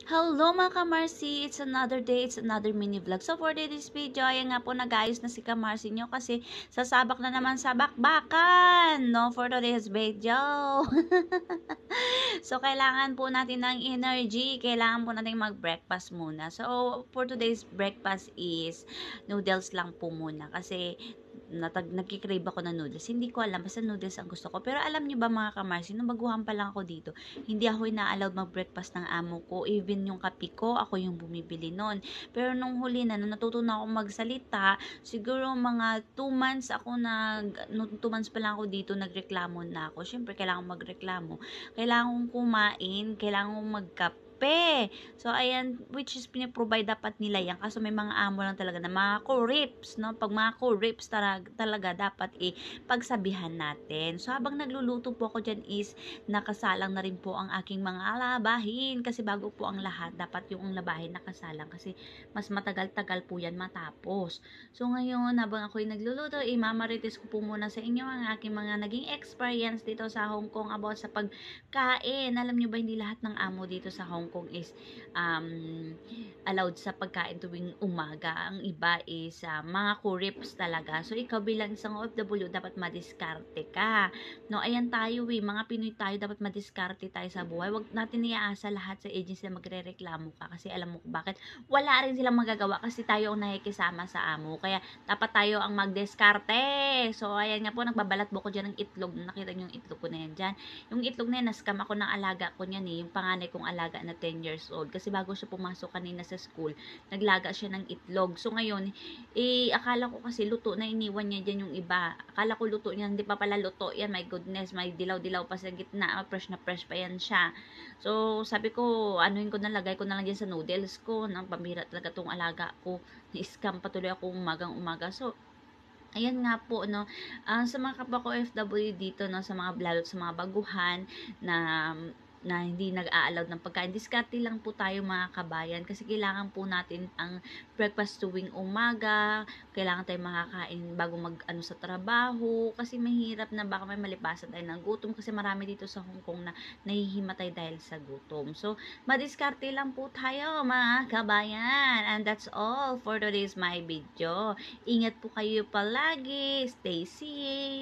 Hello mga kamarsi! It's another day, it's another mini vlog. So for today's video, ayan nga po nag-ayos na si kamarsi nyo kasi sasabak na naman sa bakbakan, no? For today's video. So kailangan po natin ng energy, kailangan po natin mag-breakfast muna. So for today's breakfast is noodles lang po muna kasi nagkikrave ako ng noodles. Hindi ko alam, basta noodles ang gusto ko. Pero alam niyo ba mga kamarsi, nung baguhan pa lang ako dito, hindi ako ina-allowed mag-breakfast ng amo ko. Even yung kape ko, ako yung bumibili nun. Pero nung huli na, nung natutunan akong magsalita, siguro mga 2 months ako nung 2 months pa lang ako dito, nagreklamo na ako. Siyempre, kailangan magreklamo. Kailangan kong kumain, kailangan kong magkape. So, ayan, which is piniprovide dapat nila yan. Kaso may mga amo lang talaga na mga ko-rips, no? Pag mga ko-rips talaga dapat pagsabihan natin. So, habang nagluluto po ako dyan is nakasalang na rin po ang aking mga labahin. Kasi bago po ang lahat, dapat yung labahin nakasalang. Kasi mas matagal-tagal po yan matapos. So, ngayon, habang ako'y nagluluto, mamarites ko po muna sa inyo ang aking mga naging experience dito sa Hong Kong about sa pagkain. Alam nyo ba, hindi lahat ng amo dito sa Hong Kong is allowed sa pagkain tuwing umaga. Ang iba is mga kurips talaga. So, ikaw bilang isang OFW, dapat madiskarte ka. No, ayan tayo mga Pinoy tayo, dapat madiskarte tayo sa buhay. Wag natin iaasa lahat sa agency na magrereklamo ka kasi alam mo bakit? Wala rin silang magagawa kasi tayo ang nakikisama sa amo. Kaya, dapat tayo ang magdiskarte. So, ayan nga po, nagbabalat po ko dyan ng itlog. Nakita nyo yung itlog ko na yan dyan. Yung itlog na yan, naskam ako ng alaga ko niyan yung panganay kong alaga na 10 years old. Kasi bago siya pumasok kanina sa school, naglaga siya ng itlog. So ngayon, akala ko kasi luto na, iniwan niya dyan yung iba. Akala ko luto niya, hindi pa pala luto yan. My goodness, may dilaw-dilaw pa sa gitna. Fresh na fresh pa yan siya. So sabi ko, anuhin ko na, lagay ko na lang yan sa noodles ko. Nang pambira talaga tong alaga ko. Ni-scam patuloy ako umagang-umaga. So, ayan nga po, no, sa mga kapwa ko OFW dito, no, lalo sa mga baguhan na hindi nag-a-allow ng pagkain. Diskarte lang po tayo mga kabayan kasi kailangan po natin ang breakfast tuwing umaga, kailangan tayo makakain bago mag-ano sa trabaho kasi mahirap na baka may malipasan tayo ng gutom kasi marami dito sa Hong Kong na nahihimatay dahil sa gutom. So, madiskarte lang po tayo mga kabayan. And that's all for today's my video. Ingat po kayo palagi. Stay safe.